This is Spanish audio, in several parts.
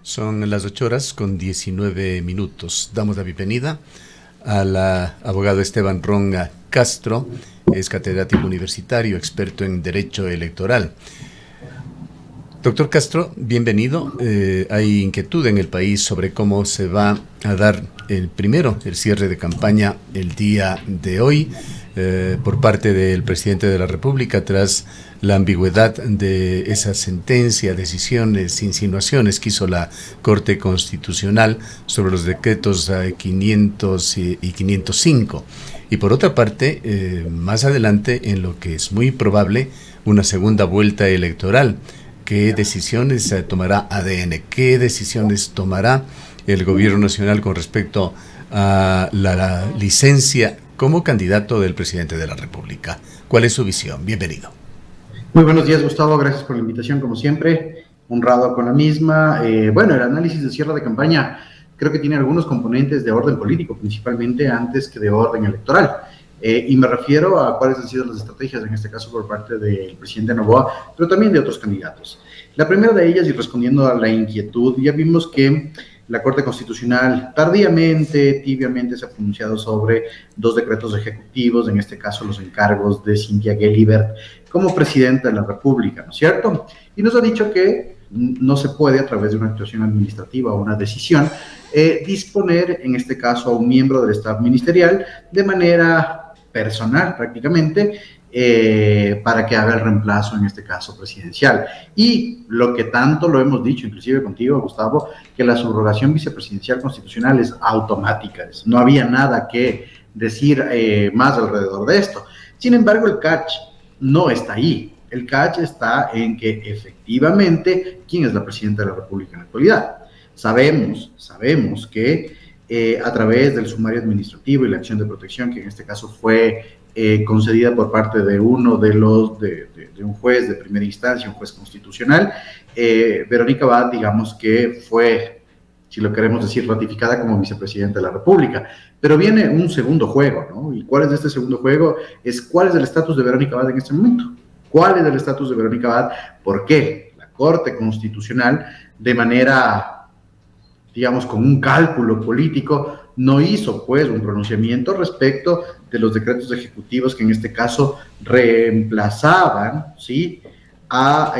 Son las 8:19. Damos la bienvenida al abogado Esteban Ron Castro, es catedrático universitario, experto en Derecho Electoral. Doctor Castro, bienvenido. Hay inquietud en el país sobre cómo se va a dar el cierre de campaña el día de hoy por parte del presidente de la República tras la ambigüedad de esa sentencia, decisiones, insinuaciones que hizo la Corte Constitucional sobre los decretos 500 y 505. Y por otra parte, más adelante, en lo que es muy probable, una segunda vuelta electoral. ¿Qué decisiones tomará ADN? ¿Qué decisiones tomará el Gobierno Nacional con respecto a la licencia como candidato del presidente de la República? ¿Cuál es su visión? Bienvenido. Muy buenos días, Gustavo. Gracias por la invitación, como siempre. Honrado con la misma. Bueno, el análisis de cierre de campaña creo que tiene algunos componentes de orden político, principalmente antes que de orden electoral. Y me refiero a cuáles han sido las estrategias, en este caso por parte del presidente Noboa, pero también de otros candidatos. La primera de ellas, y respondiendo a la inquietud, ya vimos que la Corte Constitucional tardíamente, tibiamente se ha pronunciado sobre dos decretos ejecutivos, en este caso los encargos de Cynthia Gelibert como presidenta de la República, ¿no es cierto? Y nos ha dicho que no se puede, a través de una actuación administrativa o una decisión, disponer, en este caso, a un miembro del staff ministerial de manera personal prácticamente, para que haga el reemplazo, en este caso presidencial. Y lo que tanto lo hemos dicho, inclusive contigo, Gustavo, que la subrogación vicepresidencial constitucional es automática, no había nada que decir más alrededor de esto. Sin embargo, el catch no está ahí. El catch está en que efectivamente, ¿quién es la presidenta de la República en la actualidad? Sabemos que a través del sumario administrativo y la acción de protección, que en este caso fue concedida por parte de uno de un juez de primera instancia, un juez constitucional, Verónica Abad, digamos que fue, si lo queremos decir, ratificada como vicepresidenta de la República. Pero viene un segundo juego, ¿no? ¿Y cuál es este segundo juego? ¿Cuál es el estatus de Verónica Abad en este momento? ¿Cuál es el estatus de Verónica Abad? ¿Por qué la Corte Constitucional, de manera, digamos, con un cálculo político, no hizo pues un pronunciamiento respecto de los decretos ejecutivos que en este caso reemplazaban, ¿sí?, a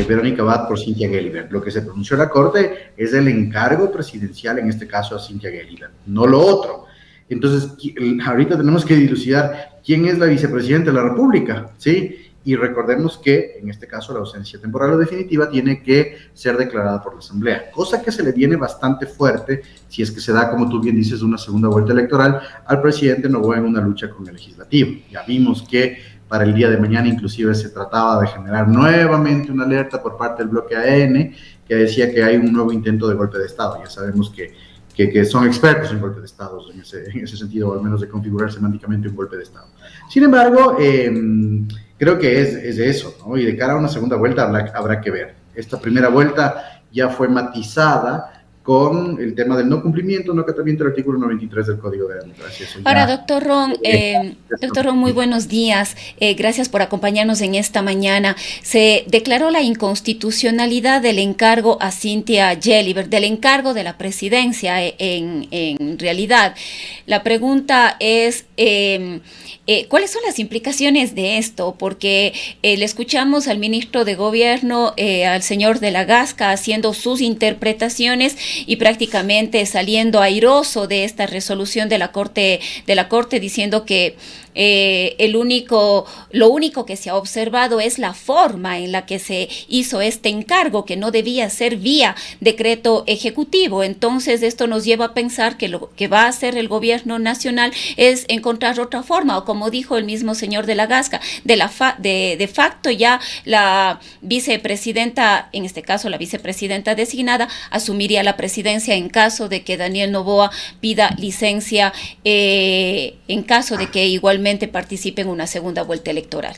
Verónica Abad por Cynthia Gelibert? Lo que se pronunció la Corte es el encargo presidencial, en este caso a Cynthia Gelibert, no lo otro. Entonces, ahorita tenemos que dilucidar quién es la vicepresidenta de la República, ¿sí? Y recordemos que, en este caso, la ausencia temporal o definitiva tiene que ser declarada por la Asamblea, cosa que se le viene bastante fuerte si es que se da, como tú bien dices, una segunda vuelta electoral al presidente Noboa en una lucha con el legislativo. Ya vimos que para el día de mañana inclusive se trataba de generar nuevamente una alerta por parte del bloque ADN que decía que hay un nuevo intento de golpe de Estado. Ya sabemos que son expertos en golpe de Estado en ese sentido, o al menos de configurar semánticamente un golpe de Estado. Sin embargo, creo que es eso, ¿no? Y de cara a una segunda vuelta habrá que ver. Esta primera vuelta ya fue matizada con el tema del no cumplimiento, no acatamiento del artículo 93 del Código de la Democracia. Ahora, doctor Ron, muy buenos días. Gracias por acompañarnos en esta mañana. Se declaró la inconstitucionalidad del encargo a Cynthia Gelibert, del encargo de la presidencia en realidad. La pregunta es, ¿cuáles son las implicaciones de esto? Porque le escuchamos al ministro de Gobierno, al señor de la Gasca, haciendo sus interpretaciones y prácticamente saliendo airoso de esta resolución de la Corte, diciendo que lo único que se ha observado es la forma en la que se hizo este encargo, que no debía ser vía decreto ejecutivo. Entonces esto nos lleva a pensar que lo que va a hacer el gobierno nacional es encontrar otra forma, o como dijo el mismo señor de la Gasca, de facto ya la vicepresidenta, en este caso la vicepresidenta designada, asumiría la presidencia en caso de que Daniel Noboa pida licencia, en caso de que igualmente participe en una segunda vuelta electoral.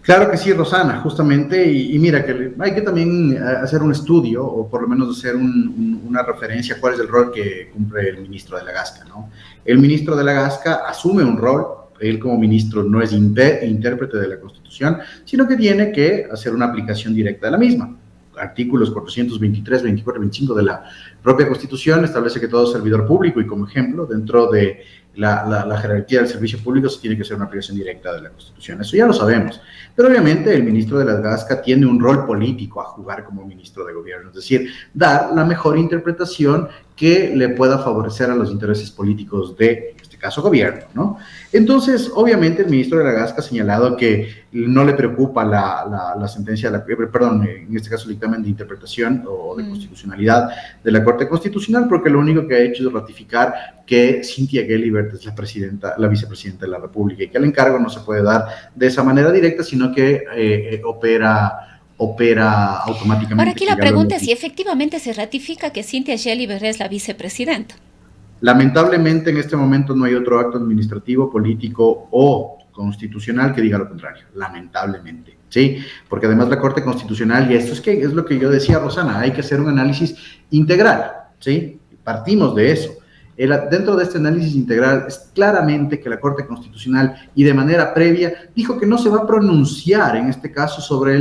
Claro que sí, Rosana, justamente, y mira, que hay que también hacer un estudio, o por lo menos hacer una referencia a cuál es el rol que cumple el ministro de la Gasca, ¿no? El ministro de la Gasca asume un rol, él como ministro no es intérprete de la Constitución, sino que tiene que hacer una aplicación directa de la misma. artículos 423, 24 y 25 de la propia Constitución establece que todo servidor público, y como ejemplo, dentro de la jerarquía del servicio público, se tiene que ser una aplicación directa de la Constitución. Eso ya lo sabemos. Pero obviamente el ministro de la Gasca tiene un rol político a jugar como ministro de gobierno, es decir, dar la mejor interpretación que le pueda favorecer a los intereses políticos de, en este caso, gobierno, ¿no? Entonces, obviamente, el ministro de la Gasca ha señalado que no le preocupa la sentencia, perdón, en este caso el dictamen de interpretación o de constitucionalidad de la Corte Constitucional, porque lo único que ha hecho es ratificar que Cynthia Gelibert es la vicepresidenta de la República y que el encargo no se puede dar de esa manera directa, sino que opera automáticamente. Ahora aquí la pregunta es si efectivamente se ratifica que Cynthia Gelibert es la vicepresidenta. Lamentablemente en este momento no hay otro acto administrativo, político o constitucional que diga lo contrario, lamentablemente, ¿sí? Porque además la Corte Constitucional, y esto es lo que yo decía, Rosana, hay que hacer un análisis integral, ¿sí? Partimos de eso. Dentro de este análisis integral es claramente que la Corte Constitucional y de manera previa dijo que no se va a pronunciar en este caso sobre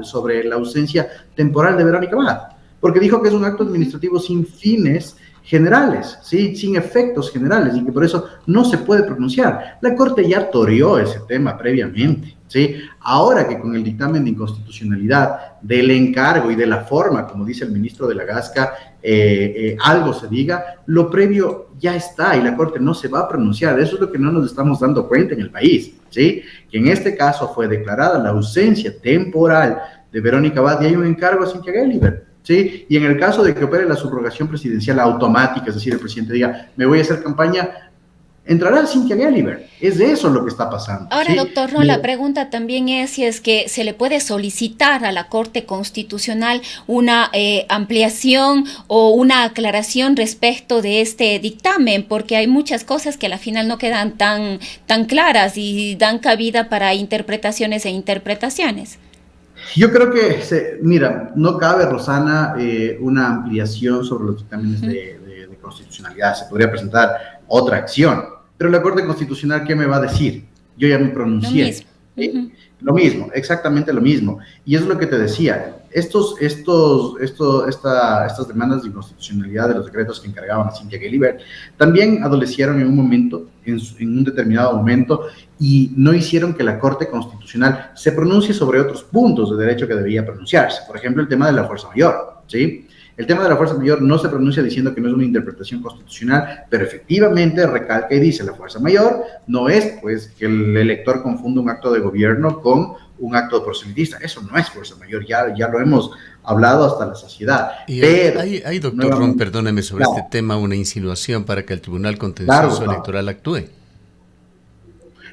sobre la ausencia temporal de Verónica Abad, porque dijo que es un acto administrativo sin fines generales, ¿sí? Sin efectos generales, y que por eso no se puede pronunciar. La Corte ya toreó ese tema previamente, ¿sí? Ahora que con el dictamen de inconstitucionalidad del encargo y de la forma, como dice el ministro de la Gasca, algo se diga, lo previo ya está y la Corte no se va a pronunciar. Eso es lo que no nos estamos dando cuenta en el país, ¿sí? Que en este caso fue declarada la ausencia temporal de Verónica Abad y hay un encargo a Cynthia Gelibert, ¿sí? Y en el caso de que opere la subrogación presidencial automática, es decir, el presidente diga, me voy a hacer campaña, entrará Cynthia Gelibert. Es de eso lo que está pasando. Ahora, ¿sí? doctor Ron, la pregunta también es si es que se le puede solicitar a la Corte Constitucional una ampliación o una aclaración respecto de este dictamen, porque hay muchas cosas que a la final no quedan tan claras y dan cabida para interpretaciones e interpretaciones. Yo creo que, mira, no cabe, Rosana, una ampliación sobre los dictámenes de constitucionalidad. Se podría presentar otra acción, pero la Corte Constitucional, ¿qué me va a decir? Yo ya me pronuncié. Lo mismo. Lo mismo, exactamente lo mismo. Y es lo que te decía, estas demandas de inconstitucionalidad de los decretos que encargaban a Cynthia Gelibert también adolecieron en un momento, en un determinado momento, y no hicieron que la Corte Constitucional se pronuncie sobre otros puntos de derecho que debía pronunciarse. Por ejemplo, el tema de la fuerza mayor, ¿sí? El tema de la fuerza mayor no se pronuncia diciendo que no es una interpretación constitucional, pero efectivamente recalca y dice la fuerza mayor no es pues que el elector confunda un acto de gobierno con un acto proselitista. Eso no es fuerza mayor, ya lo hemos hablado hasta la saciedad. Y pero, hay doctor Ron, perdóneme sobre este tema, una insinuación para que el Tribunal Contencioso Electoral actúe.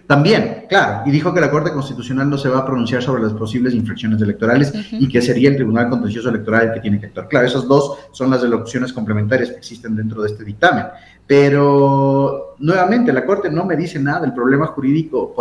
También, claro, y dijo que la Corte Constitucional no se va a pronunciar sobre las posibles infracciones electorales y que sería el Tribunal Contencioso Electoral el que tiene que actuar. Claro, esas dos son las opciones complementarias que existen dentro de este dictamen. Pero, nuevamente, la Corte no me dice nada del problema político,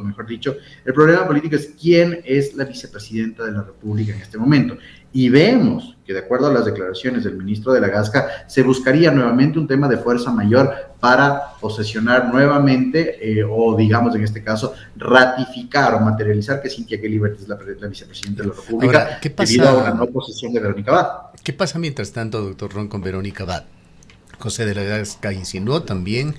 mejor dicho. El problema político es quién es la vicepresidenta de la República en este momento. Y vemos que, de acuerdo a las declaraciones del ministro de la Gasca, se buscaría nuevamente un tema de fuerza mayor para posesionar nuevamente, o digamos en este caso, ratificar o materializar que Cynthia Gelibert es la vicepresidenta de la República. Ahora, ¿qué pasa, debido a una no posesión de Verónica Abad? ¿Qué pasa mientras tanto, doctor Ron, con Verónica Abad? José de la Gasca insinuó también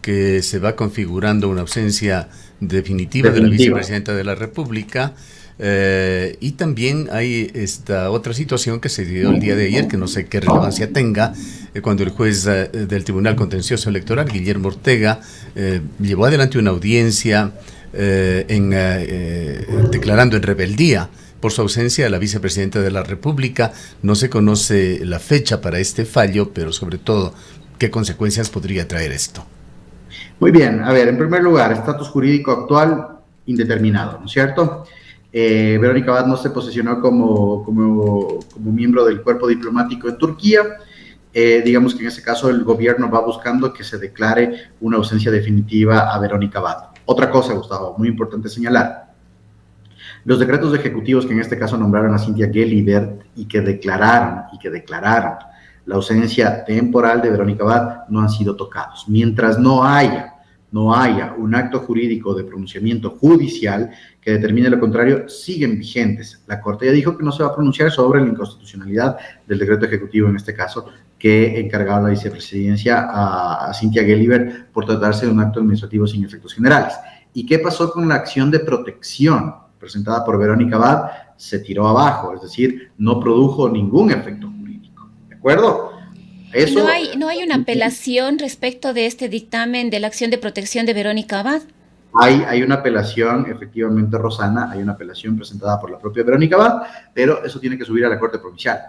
que se va configurando una ausencia definitiva de la vicepresidenta de la República. Y también hay esta otra situación que se dio el día de ayer, que no sé qué relevancia tenga, cuando el juez del Tribunal Contencioso Electoral, Guillermo Ortega, llevó adelante una audiencia declarando en rebeldía por su ausencia a la vicepresidenta de la República. No se conoce la fecha para este fallo, pero sobre todo, ¿qué consecuencias podría traer esto? Muy bien, a ver, en primer lugar, estatus jurídico actual indeterminado, ¿no es cierto? Verónica Abad no se posicionó como miembro del cuerpo diplomático en Turquía. Digamos que en ese caso el gobierno va buscando que se declare una ausencia definitiva a Verónica Abad. Otra cosa, Gustavo, muy importante señalar. Los decretos ejecutivos que en este caso nombraron a Cynthia Gelibert y que declararon la ausencia temporal de Verónica Abad no han sido tocados. Mientras no haya no haya un acto jurídico de pronunciamiento judicial que determine lo contrario, siguen vigentes. La Corte ya dijo que no se va a pronunciar sobre la inconstitucionalidad del decreto ejecutivo, en este caso, que encargaba la vicepresidencia a Cynthia Gelibert por tratarse de un acto administrativo sin efectos generales. ¿Y qué pasó con la acción de protección presentada por Verónica Abad? Se tiró abajo, es decir, no produjo ningún efecto jurídico. ¿De acuerdo? Eso, ¿No hay una apelación respecto de este dictamen de la acción de protección de Verónica Abad? Hay una apelación, efectivamente, Rosana, hay una apelación presentada por la propia Verónica Abad, pero eso tiene que subir a la Corte Provincial,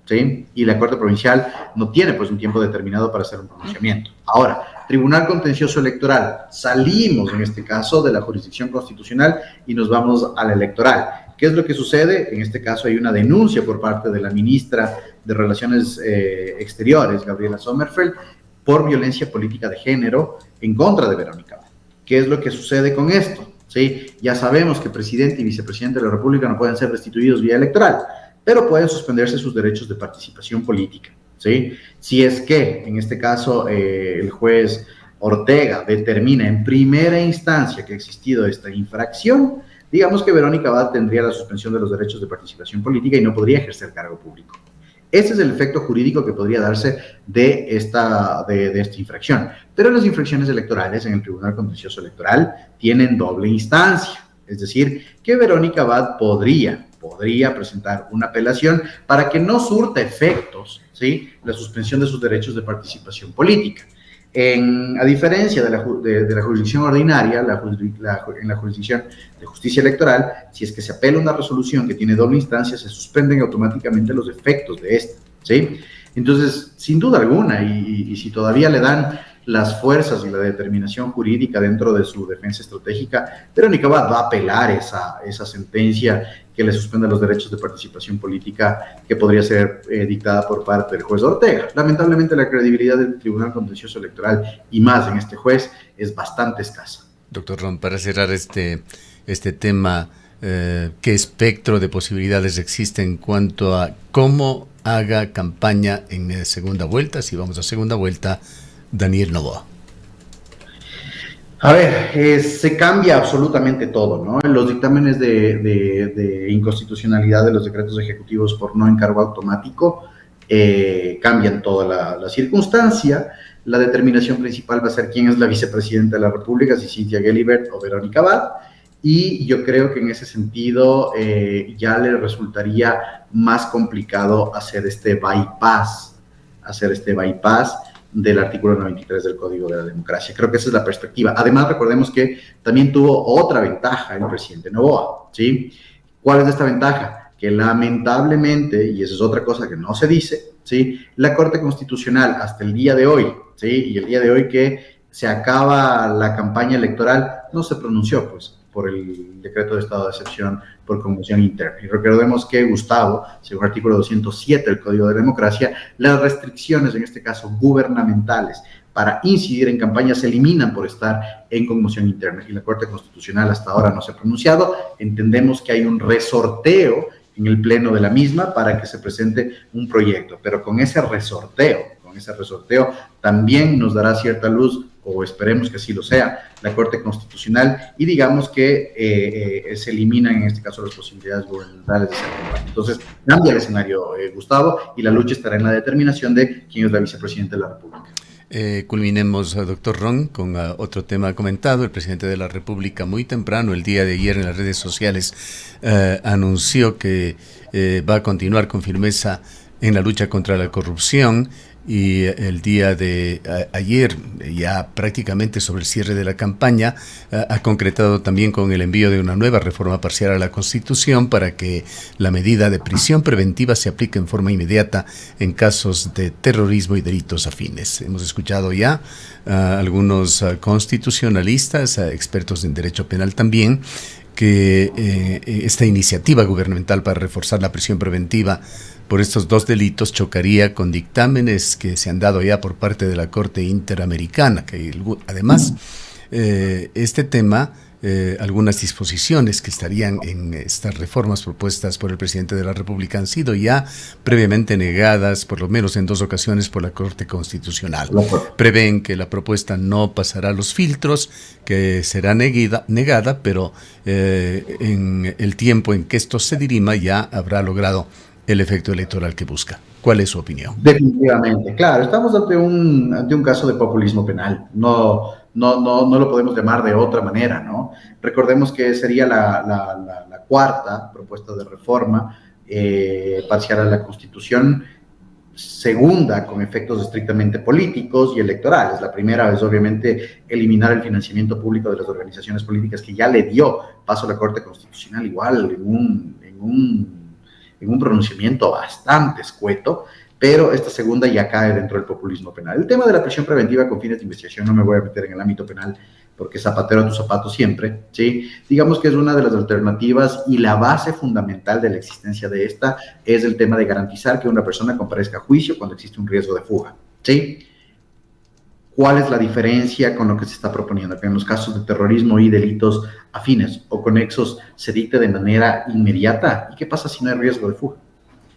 ¿sí? Y la Corte Provincial no tiene, pues, un tiempo determinado para hacer un pronunciamiento. Ahora, Tribunal Contencioso Electoral, salimos, en este caso, de la jurisdicción constitucional y nos vamos a la electoral. ¿Qué es lo que sucede? En este caso hay una denuncia por parte de la ministra de Relaciones Exteriores, Gabriela Sommerfeld, por violencia política de género en contra de Verónica Abad. ¿Qué es lo que sucede con esto? ¿Sí? Ya sabemos que presidente y vicepresidente de la República no pueden ser destituidos vía electoral, pero pueden suspenderse sus derechos de participación política, ¿sí? Si es que, en este caso, el juez Ortega determina en primera instancia que ha existido esta infracción, digamos que Verónica Abad tendría la suspensión de los derechos de participación política y no podría ejercer cargo público. Ese es el efecto jurídico que podría darse de esta infracción. Pero las infracciones electorales en el Tribunal Contencioso Electoral tienen doble instancia. Es decir, que Verónica Abad podría presentar una apelación para que no surta efectos, ¿sí?, la suspensión de sus derechos de participación política. A diferencia de la jurisdicción ordinaria, en la jurisdicción de justicia electoral, si es que se apela una resolución que tiene doble instancia, se suspenden automáticamente los efectos de esta, ¿sí? Entonces, sin duda alguna, y si todavía le dan las fuerzas y la determinación jurídica dentro de su defensa estratégica, Verónica Abad va a apelar esa sentencia que le suspenda los derechos de participación política que podría ser dictada por parte del juez Ortega. Lamentablemente, la credibilidad del Tribunal Contencioso Electoral, y más en este juez, es bastante escasa. Doctor Ron, para cerrar este tema, ¿qué espectro de posibilidades existe en cuanto a cómo haga campaña en segunda vuelta, si vamos a segunda vuelta, Daniel Noboa? A ver, se cambia absolutamente todo, ¿no? Los dictámenes de inconstitucionalidad de los decretos ejecutivos por no encargo automático cambian toda la circunstancia. La determinación principal va a ser quién es la vicepresidenta de la República, si Cynthia Gelibert o Verónica Abad, y yo creo que en ese sentido ya le resultaría más complicado hacer este bypass del artículo 93 del Código de la Democracia. Creo que esa es la perspectiva. Además, recordemos que también tuvo otra ventaja el presidente Noboa, ¿sí? ¿Cuál es esta ventaja? Que lamentablemente, y esa es otra cosa que no se dice, ¿sí?, la Corte Constitucional hasta el día de hoy, ¿sí?, y el día de hoy que se acaba la campaña electoral, no se pronunció, pues, por el decreto de estado de excepción por conmoción interna. Y recordemos que, Gustavo, según el artículo 207 del Código de Democracia, las restricciones, en este caso gubernamentales, para incidir en campaña se eliminan por estar en conmoción interna. Y la Corte Constitucional hasta ahora no se ha pronunciado. Entendemos que hay un resorteo en el pleno de la misma para que se presente un proyecto, pero con ese resorteo también nos dará cierta luz, o esperemos que así lo sea, la Corte Constitucional, y digamos que se eliminan en este caso las posibilidades gubernamentales de hacer campaña. Entonces cambia el escenario, Gustavo, y la lucha estará en la determinación de quién es la vicepresidenta de la República. Culminemos, doctor Ron, con otro tema comentado. El presidente de la República muy temprano, el día de ayer, en las redes sociales, anunció que va a continuar con firmeza en la lucha contra la corrupción, y el día de ayer, ya prácticamente sobre el cierre de la campaña, ha concretado también con el envío de una nueva reforma parcial a la Constitución para que la medida de prisión preventiva se aplique en forma inmediata en casos de terrorismo y delitos afines. Hemos escuchado ya a algunos constitucionalistas, a expertos en derecho penal también, que esta iniciativa gubernamental para reforzar la prisión preventiva por estos dos delitos chocaría con dictámenes que se han dado ya por parte de la Corte Interamericana, que además este tema algunas disposiciones que estarían en estas reformas propuestas por el presidente de la República han sido ya previamente negadas, por lo menos en 2 ocasiones, por la Corte Constitucional. Prevén que la propuesta no pasará los filtros, que será negada, pero en el tiempo en que esto se dirima ya habrá logrado el efecto electoral que busca. ¿Cuál es su opinión? Definitivamente, claro, estamos ante un caso de populismo penal. No lo podemos llamar de otra manera, ¿no? Recordemos que sería la cuarta propuesta de reforma parcial a la Constitución, segunda con efectos estrictamente políticos y electorales. La primera es obviamente eliminar el financiamiento público de las organizaciones políticas, que ya le dio paso a la Corte Constitucional igual en un pronunciamiento bastante escueto, pero esta segunda ya cae dentro del populismo penal. El tema de la prisión preventiva con fines de investigación, no me voy a meter en el ámbito penal, porque zapatero a tu zapato siempre, ¿sí? Digamos que es una de las alternativas, y la base fundamental de la existencia de esta es el tema de garantizar que una persona comparezca a juicio cuando existe un riesgo de fuga, ¿sí? ¿Cuál es la diferencia con lo que se está proponiendo? Que en los casos de terrorismo y delitos afines o conexos se dicte de manera inmediata. ¿Y qué pasa si no hay riesgo de fuga?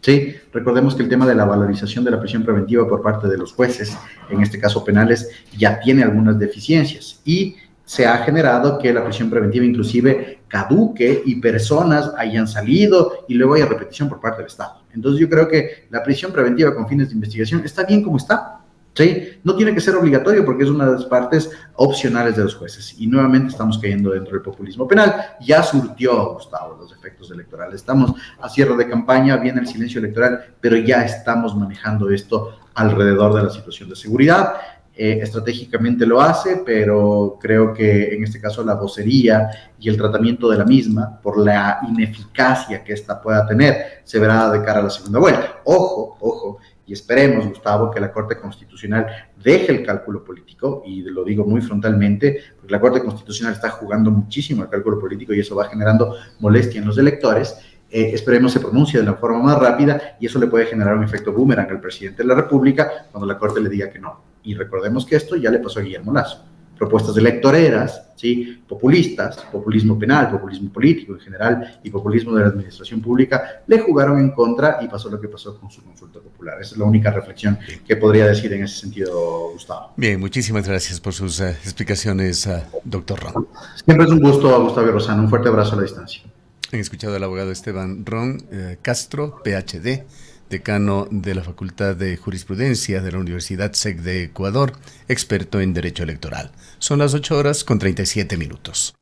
Sí, recordemos que el tema de la valorización de la prisión preventiva por parte de los jueces, en este caso penales, ya tiene algunas deficiencias, y se ha generado que la prisión preventiva inclusive caduque y personas hayan salido y luego haya repetición por parte del Estado. Entonces yo creo que la prisión preventiva con fines de investigación está bien como está. ¿Sí? No tiene que ser obligatorio, porque es una de las partes opcionales de los jueces. Y nuevamente estamos cayendo dentro del populismo penal. Ya surtió, Gustavo, los efectos electorales. Estamos a cierre de campaña, viene el silencio electoral, pero ya estamos manejando esto alrededor de la situación de seguridad. Estratégicamente lo hace, pero creo que en este caso la vocería y el tratamiento de la misma, por la ineficacia que ésta pueda tener, se verá de cara a la segunda vuelta. Ojo, y esperemos, Gustavo, que la Corte Constitucional deje el cálculo político, y lo digo muy frontalmente, porque la Corte Constitucional está jugando muchísimo al cálculo político y eso va generando molestia en los electores. Esperemos se pronuncie de la forma más rápida, y eso le puede generar un efecto boomerang al presidente de la República cuando la Corte le diga que no. Y recordemos que esto ya le pasó a Guillermo Lasso. Propuestas electoreras, ¿sí? Populistas, populismo penal, populismo político en general y populismo de la administración pública, le jugaron en contra y pasó lo que pasó con su consulta popular. Esa es la única reflexión que podría decir en ese sentido, Gustavo. Bien, muchísimas gracias por sus explicaciones, doctor Ron. Siempre es un gusto, Gustavo y Rosana. Un fuerte abrazo a la distancia. Han escuchado al abogado Esteban Ron Castro, PhD, decano de la Facultad de Jurisprudencia de la Universidad SEC de Ecuador, experto en Derecho Electoral. Son las 8:37 minutos.